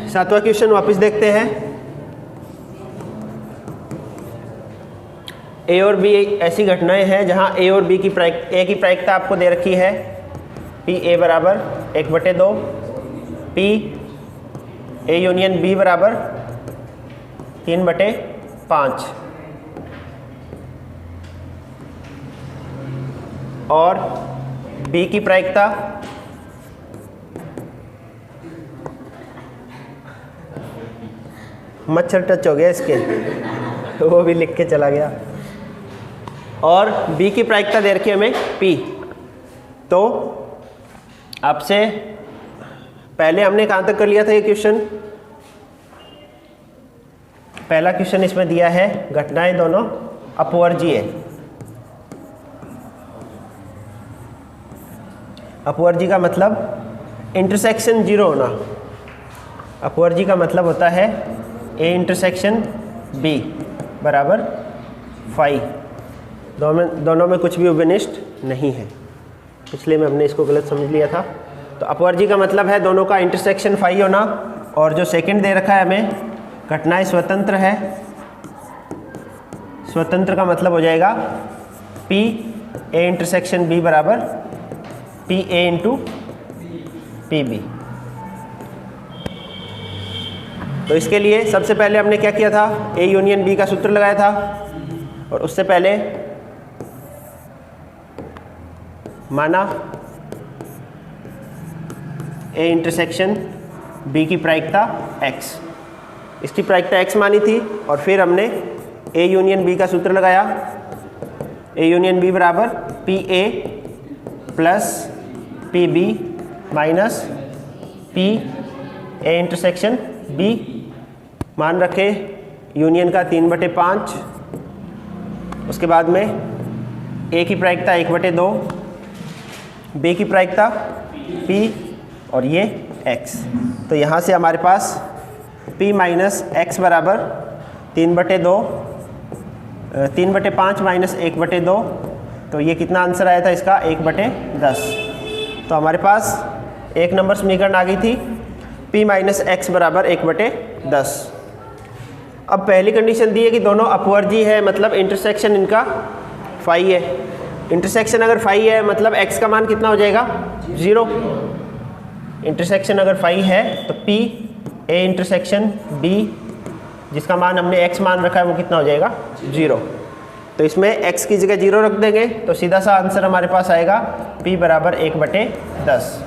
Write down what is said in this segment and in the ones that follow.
7वां question वापस देखते हैं। ए और बी ऐसी घटनाएं हैं जहां ए और बी की ए की प्रायिकता आपको दे रखी है पी ए बराबर 1/2, पी ए यूनियन बी बराबर 3/5 और बी की प्रायिकता मच्छर टच हो गया इसके वो भी लिख के चला गया, और बी की प्रायिकता दे रखी है हमें पी। तो आपसे पहले हमने कहाँ तक कर लिया था ये क्वेश्चन? पहला क्वेश्चन इसमें दिया है घटनाएं दोनों अपवर्जीय। अपवर्जी का मतलब इंटरसेक्शन जीरो होना। अपवर्जी का मतलब होता है ए इंटरसेक्शन बी बराबर फाई, दोनों में कुछ भी उभयनिष्ठ नहीं है। पिछले में हमने इसको गलत समझ लिया था। तो अपवर्जी का मतलब है दोनों का इंटरसेक्शन फाई होना, और जो सेकंड दे रखा है हमें घटनाएं स्वतंत्र है। स्वतंत्र का मतलब हो जाएगा पी ए इंटरसेक्शन बी बराबर P A into P B. तो इसके लिए सबसे पहले हमने क्या किया था? ए यूनियन बी का सूत्र लगाया था, और उससे पहले माना ए इंटरसेक्शन बी की प्रायिकता x, इसकी प्रायिकता x मानी थी, और फिर हमने ए यूनियन बी का सूत्र लगाया। ए यूनियन बी बराबर P A plus P B minus P A intersection B. मान रखे यूनियन का 3/5, उसके बाद में ए की प्रायिकता 1/2, बी की प्रायिकता p और ये x। तो यहाँ से हमारे पास p माइनस एक्स बराबर 3/5 माइनस 1/2, तो ये कितना आंसर आया था इसका? 1/10। तो हमारे पास एक नंबर समीकरण आ गई थी p माइनस एक्स बराबर 1/10। अब पहली कंडीशन दी है कि दोनों अपवर्जी है, मतलब इंटरसेक्शन इनका फाई है। इंटरसेक्शन अगर फाई है मतलब x का मान कितना हो जाएगा? 0। इंटरसेक्शन अगर फाई है तो p a इंटरसेक्शन b, जिसका मान हमने x मान रखा है, वो कितना हो जाएगा? 0। तो इसमें x की जगह 0 रख देंगे तो सीधा सा आंसर हमारे पास आएगा p बराबर 1/10।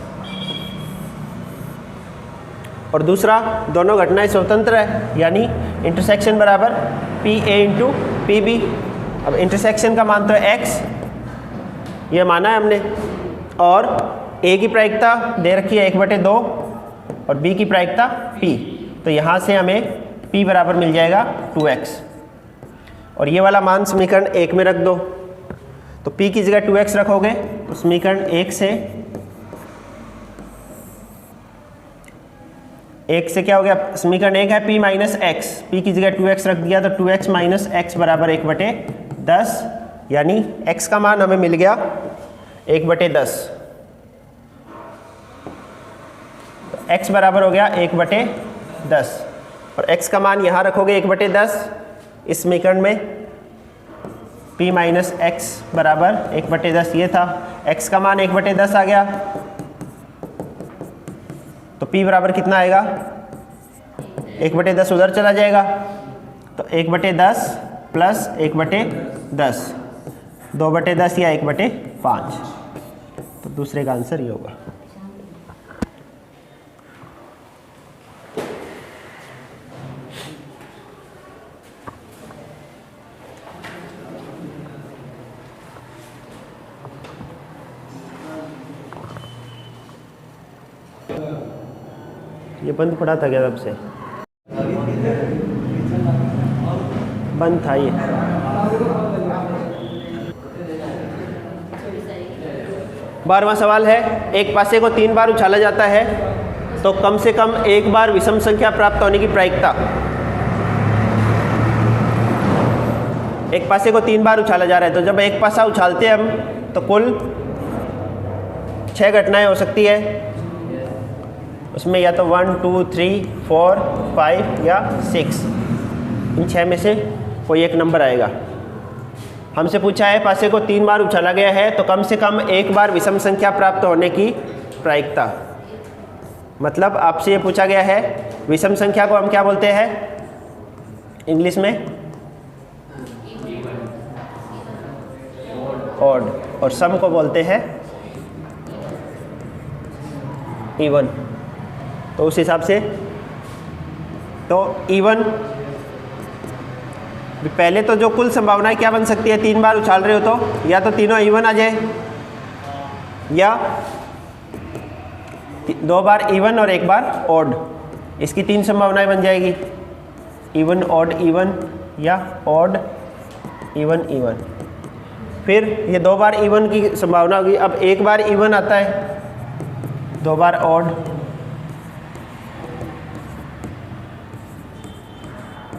और दूसरा, दोनों घटनाएं स्वतंत्र है, यानी इंटरसेक्शन बराबर P A into P B. अब इंटरसेक्शन का मान तो है x, ये माना है हमने, और a की प्रायिकता दे रखी है 1/2 और b की प्रायिकता p। तो यहाँ से हमें p बराबर मिल जाएगा 2x, और ये वाला मान समीकरण 1 में रख दो। तो p की जगह 2x रखोगे तो समीकरण 1 से क्या हो गया? समीकरण 1 है p माइनस एक्स, पी की जगह 2x रख दिया तो 2x माइनस एक्स बराबर 1/10, यानी x का मान हमें मिल गया 1/10। तो x बराबर हो गया 1/10, और x का मान यहाँ रखोगे 1/10 इस समीकरण में। p माइनस एक्स बराबर 1/10 ये था, x का मान 1/10 आ गया, तो p बराबर कितना आएगा? 1/10 उधर चला जाएगा, तो 1/10 प्लस 1/10, 2/10 या 1/5। तो दूसरे का आंसर ये होगा। ये बंद पड़ा था क्या? तब से बंद था ये। बारहवां सवाल है, एक पासे को 3 बार उछाला जाता है तो कम से कम एक बार विषम संख्या प्राप्त होने की प्रायिकता। एक पासे को 3 बार उछाला जा रहा है, तो जब एक पासा उछालते हैं हम तो कुल 6 घटनाएं हो सकती है। उसमें या तो 1 2 3 4 5 या 6, इन 6 में से कोई एक नंबर आएगा। हमसे पूछा है पासे को 3 बार उछाला गया है तो कम से कम एक बार विषम संख्या प्राप्त होने की प्रायिकता। मतलब आपसे ये पूछा गया है विषम संख्या को हम क्या बोलते हैं इंग्लिश में? ऑड, और सम को बोलते हैं इवन। तो उस हिसाब से तो इवन पहले तो जो कुल संभावनाएं क्या बन सकती है, 3 बार उछाल रहे हो तो या तो तीनों इवन आ जाए या 2 बार इवन और 1 बार ऑड, इसकी 3 संभावनाएं बन जाएगी, इवन ऑड इवन या ऑड इवन इवन। फिर ये 2 बार इवन की संभावना होगी। अब 1 बार इवन आता है, 2 बार ऑड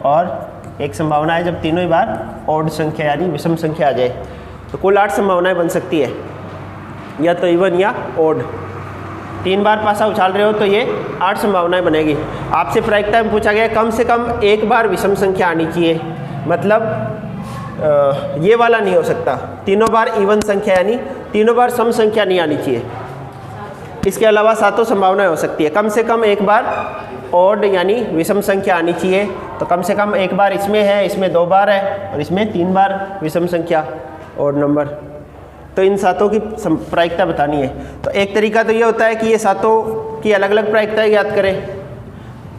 और एक संभावना है जब तीनों ही बार ऑड संख्या यानी विषम संख्या आ जाए। तो कुल 8 संभावनाएं बन सकती है, या तो इवन या ऑड। 3 बार पासा उछाल रहे हो तो ये 8 संभावनाएं बनेगी। आपसे प्रायिकता में पूछा गया कम से कम एक बार विषम संख्या आनी चाहिए, मतलब ये वाला नहीं हो सकता, तीनों बार इवन संख्या यानी तीनों बार सम संख्या नहीं आनी चाहिए। इसके अलावा 7 संभावनाएं हो सकती है, कम से कम एक बार ऑड यानी विषम संख्या आनी चाहिए। तो कम से कम एक बार इसमें है, इसमें 2 बार है और इसमें 3 बार विषम संख्या ऑड नंबर। तो इन 7 की प्रायिकता बतानी है। तो एक तरीका तो ये होता है कि ये 7 की अलग अलग प्रायिकताएं ज्ञात करें।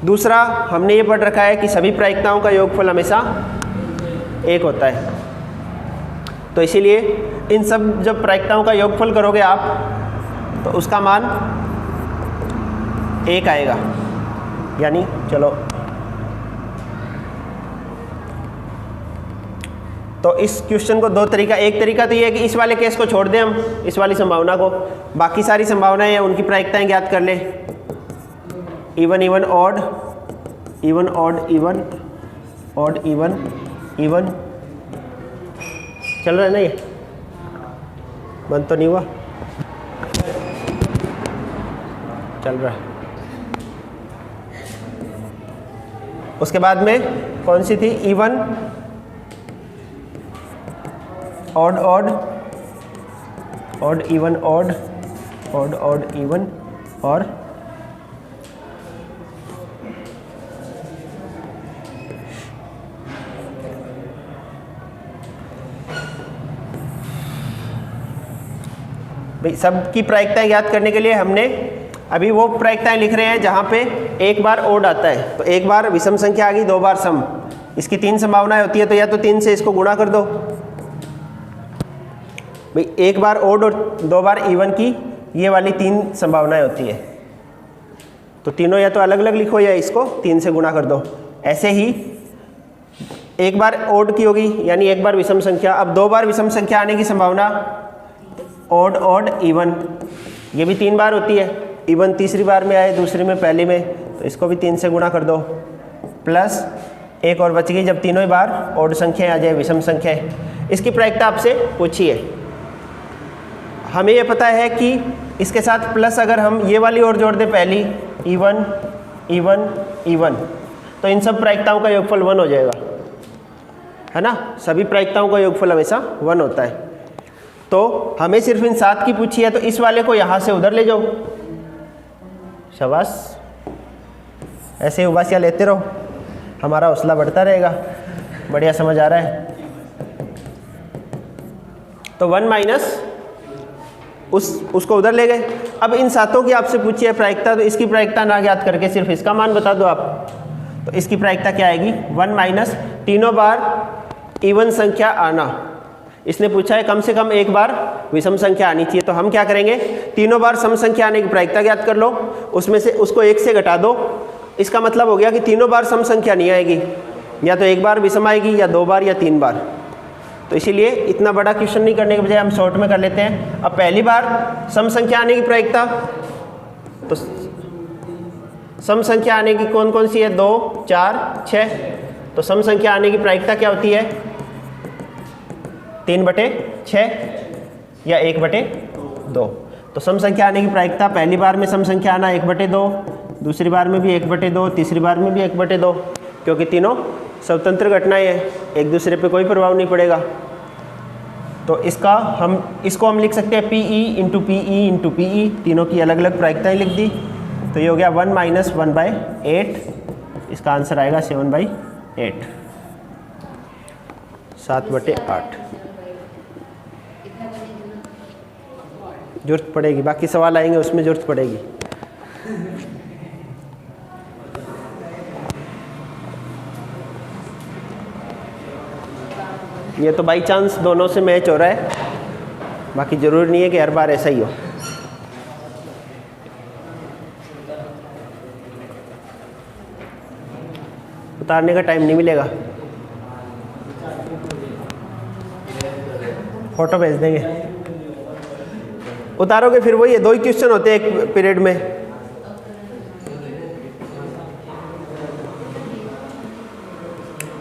दूसरा हमने ये पढ़ रखा है कि सभी प्रायिकताओं का योगफल हमेशा 1 होता है। तो इसीलिए इन सब जब प्रायिकताओं का योगफल करोगे आप तो उसका मान 1 आएगा। यानी चलो तो इस क्वेश्चन को 2 तरीका, एक तरीका तो ये है कि इस वाले केस को छोड़ दें हम, इस वाली संभावना को, बाकी सारी संभावनाएं हैं उनकी प्रायिकताएं ज्ञात कर ले। Even even odd, even odd even, odd even even, चल रहा है ना? ये बंद तो नहीं हुआ, चल रहा है। उसके बाद में कौन सी थी? Even odd odd, odd even odd, odd odd even और भाई सबकी प्रायिकताएं ज्ञात करने के लिए हमने अभी वो प्रायिकताएं लिख रहे हैं जहाँ पे 1 बार ऑड आता है। तो 1 बार विषम संख्या आ गई, 2 बार सम, इसकी 3 संभावनाएं होती है। तो या तो 3 से इसको गुणा कर दो भाई, 1 बार ऑड और 2 बार इवन की ये वाली 3 संभावनाएं होती है। तो तीनों या तो अलग अलग लिखो या इसको 3 से गुणा कर दो। ऐसे ही 1 बार ऑड की होगी यानी 1 बार विषम संख्या। अब 2 बार विषम संख्या आने की संभावना ऑड ऑड इवन, ये भी 3 बार होती है। इवन तीसरी बार में आए, दूसरी में, पहली में, तो इसको भी 3 से गुणा कर दो। प्लस एक और बच गई जब तीनों ही बार ऑड संख्या आ जाए, विषम संख्या। इसकी प्रायिकता आपसे पूछी है। हमें ये पता है कि इसके साथ प्लस अगर हम ये वाली और जोड़ दें पहली, इवन इवन इवन, तो इन सब प्रायिकताओं का योगफल 1 हो जाएगा, है ना? सभी प्रायिकताओं का योगफल हमेशा 1 होता है। तो हमें सिर्फ इन 7 की पूछी है, तो इस वाले को यहाँ से उधर ले जाओ। शाबाश, ऐसे ही उबासियाँ लेते रहो, हमारा हौसला बढ़ता रहेगा। बढ़िया समझ आ रहा है। तो 1 माइनस उसको उधर ले गए। अब इन 7 की आपसे पूछी है प्रायिकता, तो इसकी प्रायिकता ना ज्ञात करके सिर्फ इसका मान बता दो आप। तो इसकी प्रायिकता क्या आएगी? 1 माइनस तीनों बार इवन संख्या आना। इसने पूछा है कम से कम एक बार विषम संख्या आनी चाहिए। तो हम क्या करेंगे? तीनों बार सम संख्या आने की प्रायिकता ज्ञात कर लो, उसमें से उसको 1 से घटा दो। इसका मतलब हो गया कि तीनों बार सम संख्या नहीं आएगी, या तो 1 बार विषम आएगी, या 2 बार, या 3 बार। तो इसीलिए इतना बड़ा क्वेश्चन नहीं करने के बजाय हम शॉर्ट में कर लेते हैं। अब पहली बार सम संख्या आने की प्रायिकता, तो सम संख्या आने की कौन कौन सी है? 2 4 6। तो सम संख्या आने की प्रायिकता क्या होती है? 3/6 या 1/2। तो सम संख्या आने की प्रायिकता, पहली बार में सम संख्या आना 1/2, दूसरी बार में भी 1/2, तीसरी बार में भी 1/2, क्योंकि तीनों स्वतंत्र घटनाएं हैं, एक दूसरे पे कोई प्रभाव नहीं पड़ेगा। तो इसको हम लिख सकते हैं PE into PE into PE, तीनों की अलग अलग प्रायिकताएँ लिख दी। तो ये हो गया 1 - 1/8, इसका आंसर आएगा 7/8, 7/8। जरूरत पड़ेगी, बाकी सवाल आएंगे उसमें जरूरत पड़ेगी। ये तो बाई चांस दोनों से मैच हो रहा है, बाकी ज़रूरी नहीं है कि हर बार ऐसा ही हो। उतारने का टाइम नहीं मिलेगा, फोटो भेज देंगे। उतारोगे फिर वही है, 2 ही क्वेश्चन होते हैं एक पीरियड में।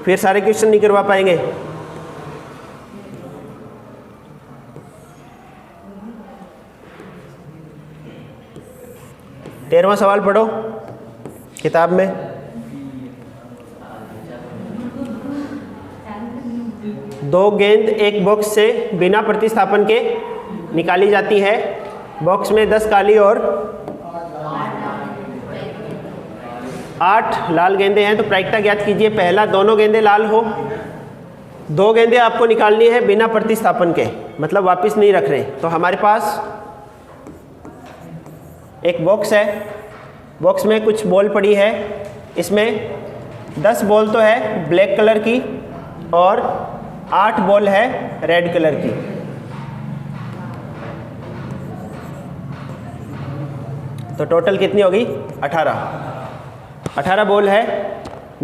फिर सारे क्वेश्चन नहीं करवा पाएंगे। तेरहवां सवाल पढ़ो किताब में। दो गेंद एक बॉक्स से बिना प्रतिस्थापन के निकाली जाती है। बॉक्स में 10 काली और 8 लाल गेंदें हैं, तो प्रायिकता ज्ञात कीजिए। पहला, दोनों गेंदें लाल हो। 2 गेंदें आपको निकालनी है बिना प्रतिस्थापन के, मतलब वापस नहीं रख रहे। तो हमारे पास एक बॉक्स है, बॉक्स में कुछ बॉल पड़ी है, इसमें 10 बॉल तो है ब्लैक कलर की और 8 बॉल है रेड कलर की। तो टोटल कितनी होगी? 18 बॉल है,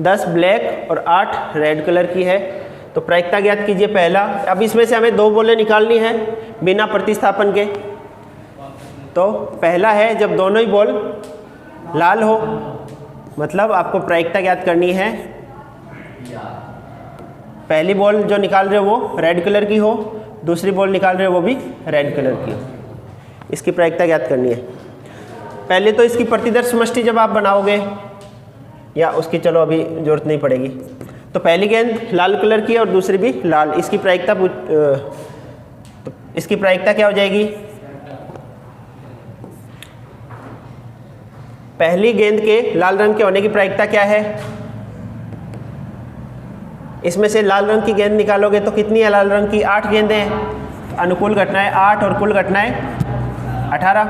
10 ब्लैक और 8 रेड कलर की है। तो प्रायिकता ज्ञात कीजिए। पहला, अब इसमें से हमें 2 बॉलें निकालनी है बिना प्रतिस्थापन के। तो पहला है जब दोनों ही बॉल लाल हो, मतलब आपको प्रायिकता ज्ञात करनी है। पहली बॉल जो निकाल रहे हो वो रेड कलर की हो, दूसरी बॉल निकाल रहे हो वो भी रेड कलर की हो। इसकी प्रायिकता ज्ञात करनी है। पहले तो इसकी प्रतिदर्श समष्टि जब आप बनाओगे, या उसकी चलो अभी जरूरत नहीं पड़ेगी। तो पहली गेंद लाल कलर की और दूसरी भी लाल, इसकी प्रायिकता क्या हो जाएगी? पहली गेंद के लाल रंग के होने की प्रायिकता क्या है? इसमें से लाल रंग की गेंद निकालोगे तो कितनी है लाल रंग की? 8 गेंदें हैं। अनुकूल घटनाएं 8 और कुल घटनाएं 18।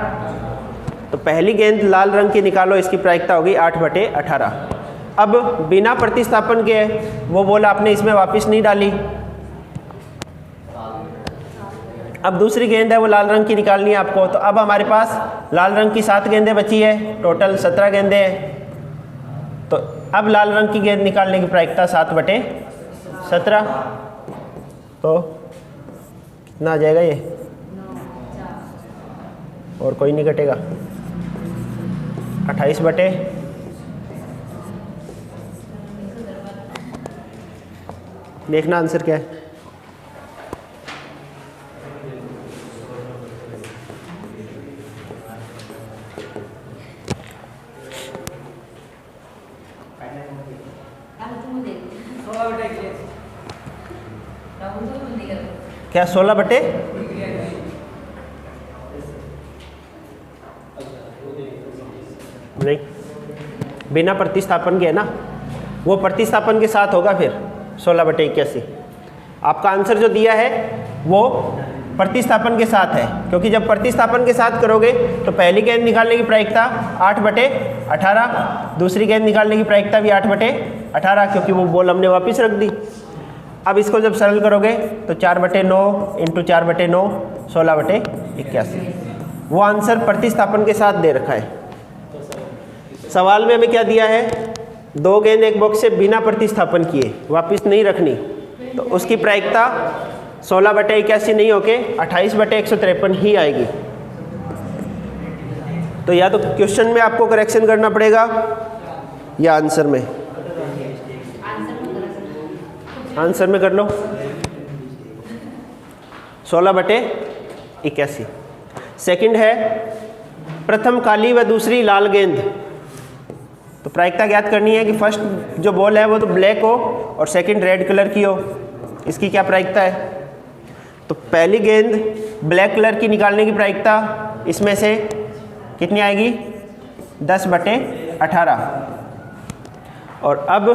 तो पहली गेंद लाल रंग की निकालो, इसकी प्रायिकता होगी 8/18। अब बिना प्रतिस्थापन के वो बॉल आपने इसमें वापस नहीं डाली। अब दूसरी गेंद है वो लाल रंग की निकालनी है आपको। तो अब हमारे पास लाल रंग की 7 गेंदें बची है, टोटल 17 गेंदें हैं। तो अब लाल रंग की गेंद निकालने की प्रायिकता 7/17। तो कितना आ जाएगा ये? और कोई नहीं घटेगा, 28/। देखना आंसर क्या है। क्या 16/? नहीं, बिना प्रतिस्थापन के है ना, वो प्रतिस्थापन के साथ होगा फिर 16/81। आपका आंसर जो दिया है वो प्रतिस्थापन के साथ है, क्योंकि जब प्रतिस्थापन के साथ करोगे तो पहली गेंद निकालने की प्रायिकता 8/18, दूसरी गेंद निकालने की प्रायिकता भी 8/18, क्योंकि वो बॉल हमने वापस रख दी। अब इसको जब सरल करोगे तो 4/9 इंटू 4/9 16/81। वो आंसर प्रतिस्थापन के साथ दे रखा है। सवाल में हमें क्या दिया है? 2 गेंद एक बॉक्स से बिना प्रतिस्थापन किए वापस नहीं रखनी, तो उसकी प्रायिकता 16/81 नहीं होके 28/153 ही आएगी। तो या तो क्वेश्चन में आपको करेक्शन करना पड़ेगा या आंसर में। आंसर में कर लो 16/81। सेकंड है, प्रथम काली व दूसरी लाल गेंद तो प्रायिकता ज्ञात करनी है कि फर्स्ट जो बॉल है वो तो ब्लैक हो और सेकंड रेड कलर की हो। इसकी क्या प्रायिकता है? तो पहली गेंद ब्लैक कलर की निकालने की प्रायिकता इसमें से कितनी आएगी? 10/18। और अब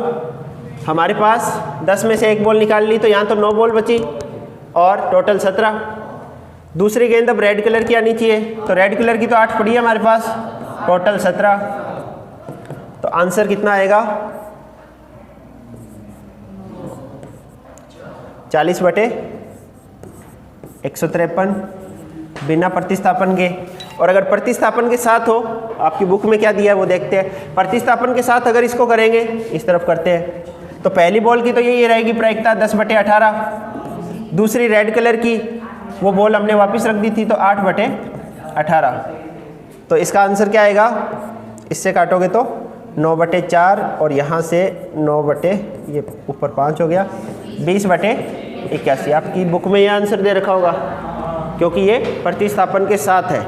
हमारे पास 10 में से एक बॉल निकाल ली तो यहाँ तो 9 बॉल बची और टोटल 17। दूसरी गेंद अब रेड कलर की आनी चाहिए, तो रेड कलर की तो 8 पड़ी है हमारे पास, टोटल 17। तो आंसर कितना आएगा? 40/153 बिना प्रतिस्थापन के। और अगर प्रतिस्थापन के साथ हो, आपकी बुक में क्या दिया है वो देखते हैं। प्रतिस्थापन के साथ अगर इसको करेंगे, इस तरफ करते हैं, तो पहली बॉल की तो यही रहेगी प्रायिकता 10/18। दूसरी रेड कलर की वो बॉल हमने वापस रख दी थी, तो 8/18। तो इसका आंसर क्या आएगा? इससे काटोगे तो 9/4 और यहाँ से 9 ये ऊपर 5 हो गया, 20/81। आपकी बुक में ये आंसर दे रखा होगा क्योंकि ये प्रतिस्थापन के साथ है।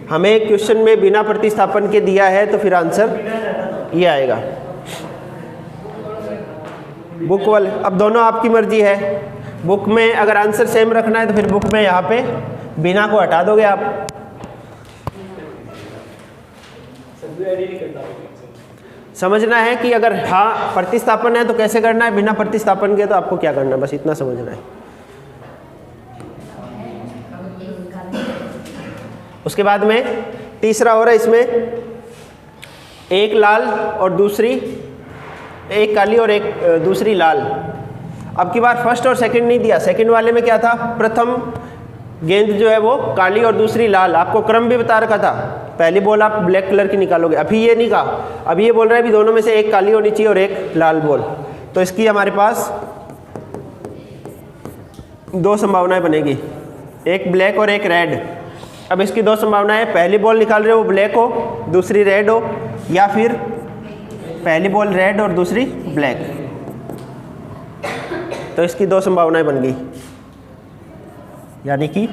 हमें क्वेश्चन में बिना प्रतिस्थापन के दिया है, तो फिर आंसर ये आएगा। बुक वाले अब दोनों आपकी मर्जी है। बुक में अगर आंसर सेम रखना है तो फिर बुक में यहाँ पे बिना को हटा दोगे आप। समझना है कि अगर हाँ प्रतिस्थापन है तो कैसे करना है, बिना प्रतिस्थापन के तो आपको क्या करना है, बस इतना समझना है। उसके बाद में तीसरा हो रहा है इसमें, एक लाल और दूसरी, एक काली और एक दूसरी लाल। अब की बार फर्स्ट और सेकंड नहीं दिया। सेकंड वाले में क्या था? प्रथम गेंद जो है वो काली और दूसरी लाल। आपको क्रम भी बता रखा था, पहली बॉल आप ब्लैक कलर की निकालोगे। अभी ये नहीं कहा, अभी ये बोल रहा है भी दोनों में से एक काली होनी चाहिए और एक लाल बॉल। तो इसकी हमारे पास 2 संभावनाएं बनेगी, एक ब्लैक और एक रेड। अब इसकी 2 संभावनाएं, पहली बॉल निकाल रहे हो वो ब्लैक हो, दूसरी रेड हो, या फिर पहली बॉल रेड और दूसरी ब्लैक। तो इसकी 2 संभावनाएं बन गई, यानी कि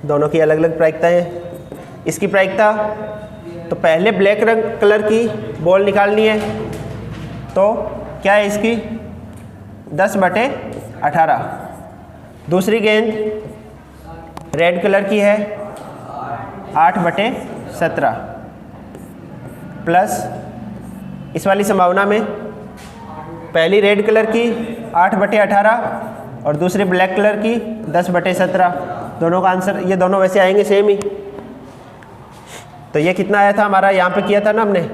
दोनों की अलग अलग प्रायिकताएं हैं। इसकी प्रायिकता तो पहले ब्लैक रंग कलर की बॉल निकालनी है, तो क्या है इसकी? 10/18। दूसरी गेंद रेड कलर की है, 8/17 प्लस इस वाली संभावना में पहली रेड कलर की 8/18 और दूसरी ब्लैक कलर की 10/17। दोनों का आंसर ये दोनों वैसे आएंगे सेम ही। तो ये कितना आया था हमारा? यहाँ पे किया था ना हमने,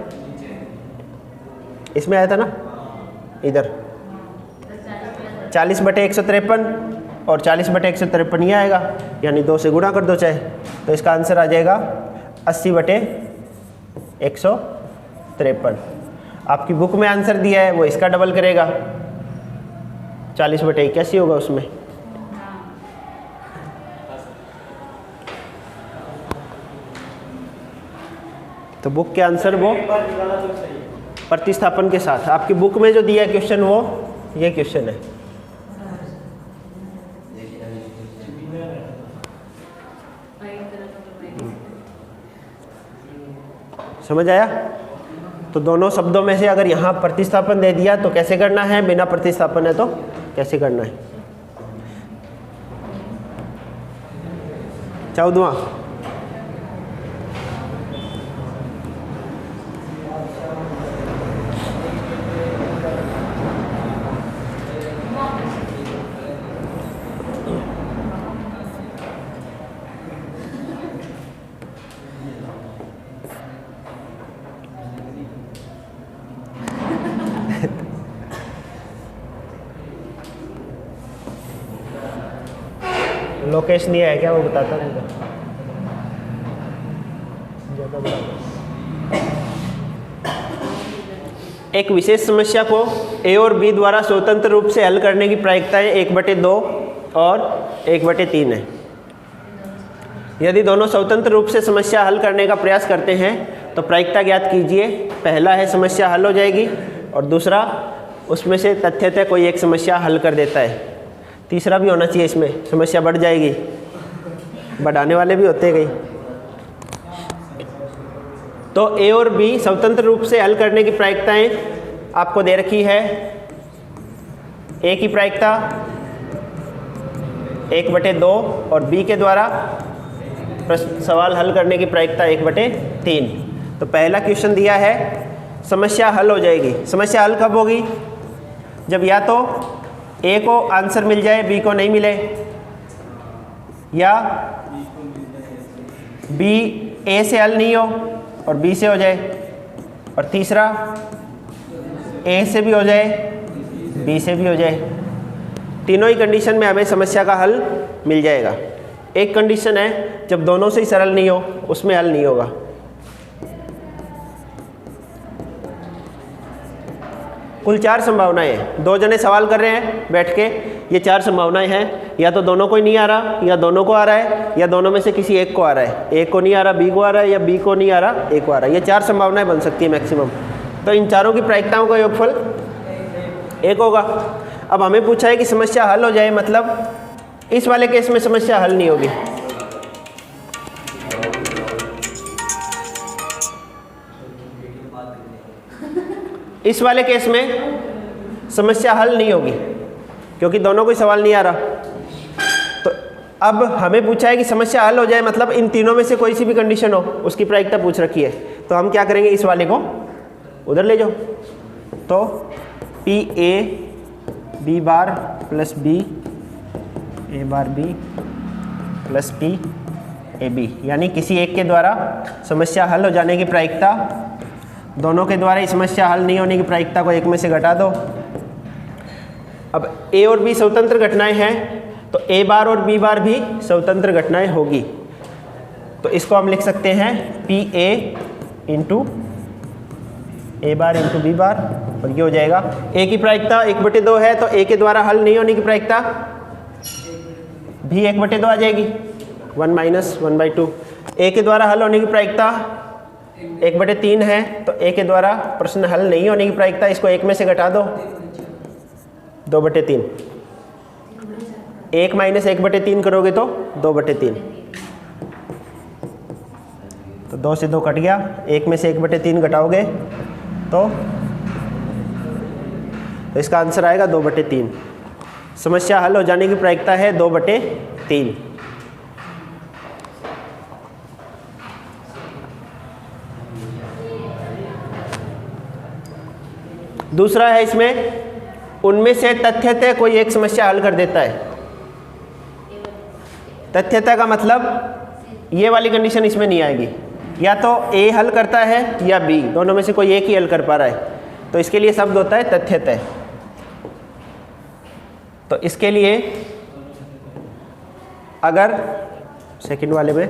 इसमें आया था ना, इधर 40/153 और 40/153 ये आएगा, यानी 2 से गुणा कर दो चाहे। तो इसका आंसर आ जाएगा 80/153। आपकी बुक में आंसर दिया है वो इसका डबल करेगा, 40/81 होगा उसमें। तो बुक के आंसर वो प्रतिस्थापन के साथ। आपकी बुक में जो दिया है क्वेश्चन वो ये क्वेश्चन है। समझ आया? तो दोनों शब्दों में से अगर यहाँ प्रतिस्थापन दे दिया तो कैसे करना है, बिना प्रतिस्थापन है तो कैसे करना है। 14वां, लोकेश नहीं है क्या, वो बताता नहीं था। एक विशेष समस्या को ए और बी द्वारा स्वतंत्र रूप से हल करने की प्रायिकताएं 1/2 और 1/3 है। यदि दोनों स्वतंत्र रूप से समस्या हल करने का प्रयास करते हैं तो प्रायिकता ज्ञात कीजिए। पहला है समस्या हल हो जाएगी और दूसरा उसमें से तथ्यतः कोई एक समस्या हल कर देता है। तीसरा भी होना चाहिए, इसमें समस्या बढ़ जाएगी, बढ़ाने वाले भी होते हैं कई। तो ए और बी स्वतंत्र रूप से हल करने की प्रायिकताएं आपको दे रखी है। ए की प्रायिकता 1/2 और बी के द्वारा सवाल हल करने की प्रायिकता 1/3। तो पहला क्वेश्चन दिया है, समस्या हल हो जाएगी। समस्या हल कब होगी? जब या तो ए को आंसर मिल जाए, बी को नहीं मिले, या बी ए से हल नहीं हो और बी से हो जाए, और तीसरा ए से भी हो जाए, बी से भी हो जाए। तीनों ही कंडीशन में हमें समस्या का हल मिल जाएगा। एक कंडीशन है जब दोनों से ही सरल नहीं हो, उसमें हल नहीं होगा। कुल 4 संभावनाएं हैं। 2 जने सवाल कर रहे हैं बैठ के, ये 4 संभावनाएं हैं। या तो दोनों को ही नहीं आ रहा, या दोनों को आ रहा है, या दोनों में से किसी एक को आ रहा है। एक को नहीं आ रहा, बी को आ रहा है, या बी को नहीं आ रहा, ए को आ रहा है। ये 4 संभावनाएं बन सकती है मैक्सिमम। तो इन चारों की प्रायिकताओं का योगफल 1 होगा। अब हमें पूछा है कि समस्या हल हो जाए, मतलब इस वाले केस में समस्या हल नहीं होगी। इस वाले केस में समस्या हल नहीं होगी क्योंकि दोनों को सवाल नहीं आ रहा। तो अब हमें पूछा है कि समस्या हल हो जाए, मतलब इन तीनों में से कोई सी भी कंडीशन हो, उसकी प्रायिकता पूछ रखी है। तो हम क्या करेंगे, इस वाले को उधर ले जाओ। तो P A B bar plus B A bar B plus P A B, यानी किसी एक के द्वारा समस्या हल हो जाने की प्रायिकता, दोनों के द्वारा ही समस्या हल नहीं होने की प्रायिकता को एक में से घटा दो। अब ए और बी स्वतंत्र घटनाएं हैं, तो ए बार और बी बार भी स्वतंत्र घटनाएं होगी। तो इसको हम लिख सकते हैं P A into A bar into B bar, और ये हो जाएगा ए की प्रायिकता 1/2 है, तो ए के द्वारा हल नहीं होने की प्रायिकता भी 1/2 आ जाएगी, 1 - 1/2। ए के द्वारा हल होने की प्रायिकता 1/3 है, तो ए के द्वारा प्रश्न हल नहीं होने की प्रायिकता, इसको 1 में से घटा दो, 2/3। 1 - 1/3 करोगे तो 2/3। तो 2 से 2 कट गया, 1 में से 1/3 घटाओगे तो इसका आंसर आएगा 2/3। समस्या हल हो जाने की प्रायिकता है 2/3। दूसरा है, इसमें उनमें से तथ्यतः कोई एक समस्या हल कर देता है। तथ्यतः का मतलब ये वाली कंडीशन इसमें नहीं आएगी, या तो ए हल करता है या बी, दोनों में से कोई एक ही हल कर पा रहा है। तो इसके लिए शब्द होता है तथ्यतः। तो इसके लिए अगर सेकंड वाले में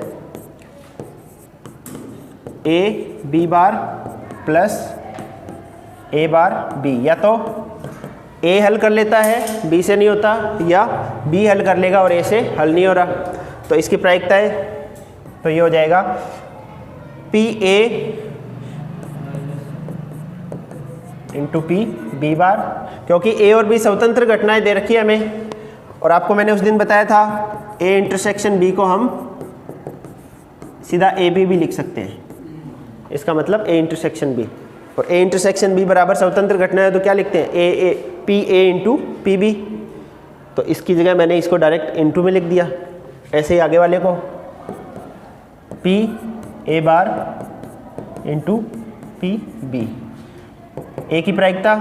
A B bar plus A bar B, या तो ए हल कर लेता है, बी से नहीं होता, या बी हल कर लेगा और ए से हल नहीं हो रहा, तो इसकी प्रायिकता है, तो ये हो जाएगा P A into P B bar, क्योंकि ए और बी स्वतंत्र घटनाएं दे रखी है हमें। और आपको मैंने उस दिन बताया था ए इंटरसेक्शन बी को हम सीधा ए बी भी लिख सकते हैं, इसका मतलब ए इंटरसेक्शन बी। और ए इंटरसेक्शन बी बराबर स्वतंत्र घटना है, तो क्या लिखते हैं, A P A into P B. तो इसकी जगह मैंने इसको डायरेक्ट इंटू में लिख दिया। ऐसे ही आगे वाले को P A bar into P B, A की प्रायिकता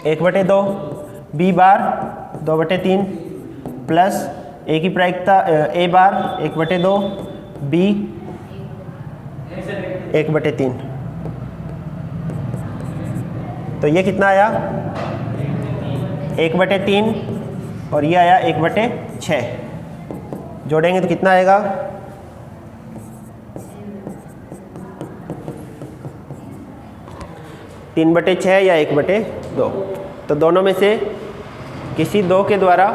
1/2, बी बार 2/3 प्लस ए की प्रायिकता ए बार 1/2, बी 1/3। तो ये कितना आया 1/3 और ये आया 1/6। जोड़ेंगे तो कितना आएगा 3/6 या 1/2। तो दोनों में से किसी दो के द्वारा,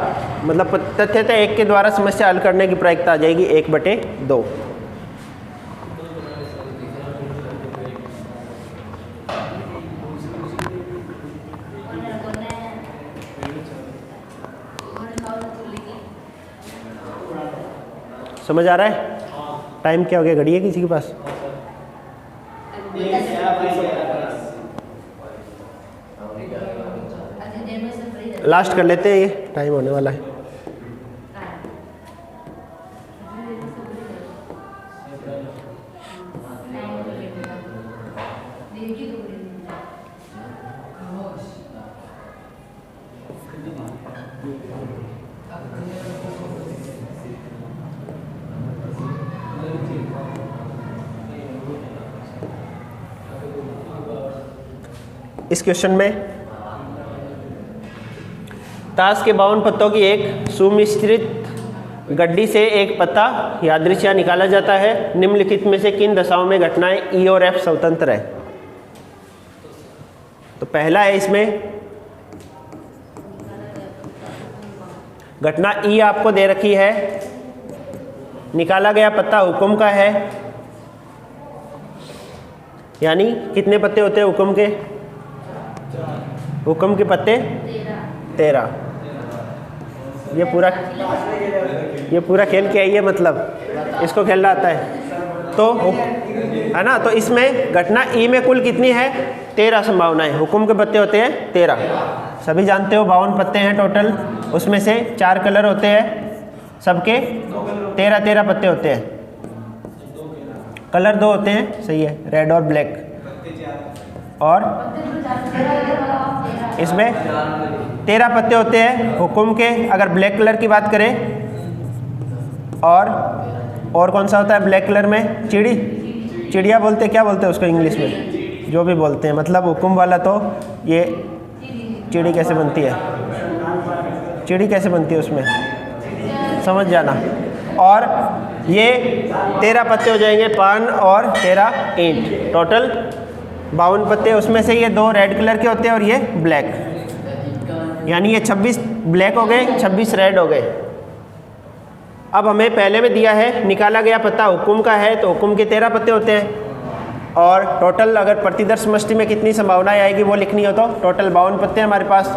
मतलब तथ्यतः एक के द्वारा समस्या हल करने की प्रायिकता आ जाएगी 1/2। समझ आ रहा है? टाइम क्या हो गया, घड़ी है किसी के पास? लास्ट कर लेते हैं, ये टाइम होने वाला है। इस क्वेश्चन में ताश के 52 पत्तों की एक सुमिश्रित गड्डी से एक पत्ता यादृच्छिक निकाला जाता है। निम्नलिखित में से किन दशाओं में घटनाएं ई और एफ स्वतंत्र है? तो पहला है इसमें घटना ई आपको दे रखी है, निकाला गया पत्ता हुक्म का है, यानी कितने पत्ते होते हैं हुक्म के? हुक्म के पत्ते 13। ये पूरा खेल के आइए, मतलब इसको खेलना आता है तो है ना। तो इसमें घटना ई में कुल कितनी है? 13 संभावनाएं। हुक्म के पत्ते होते हैं 13, सभी जानते हो 52 पत्ते हैं टोटल, उसमें से 4 कलर होते हैं, सबके 13 पत्ते होते हैं। कलर 2 होते हैं, सही है, रेड और ब्लैक। और इसमें 13 पत्ते होते हैं हुक्म के, अगर ब्लैक कलर की बात करें। और कौन सा होता है ब्लैक कलर में? चिड़िया बोलते हैं, क्या बोलते हैं उसको इंग्लिश में? जो भी बोलते हैं, मतलब हुक्म वाला। तो ये चिड़ी कैसे बनती है? चिड़ी कैसे बनती है उसमें, समझ जाना। और ये 13 पत्ते हो जाएंगे, पान और 13 ईंट, टोटल 52 पत्ते। उसमें से ये 2 रेड कलर के होते हैं और ये ब्लैक, यानी ये 26 ब्लैक हो गए, 26 रेड हो गए। अब हमें पहले में दिया है निकाला गया पत्ता हुक्म का है, तो हुक्म के 13 पत्ते होते हैं। और टोटल अगर प्रतिदर्श समष्टि में कितनी संभावनाएं आएगी वो लिखनी हो तो टोटल 52 पत्ते हैं हमारे पास।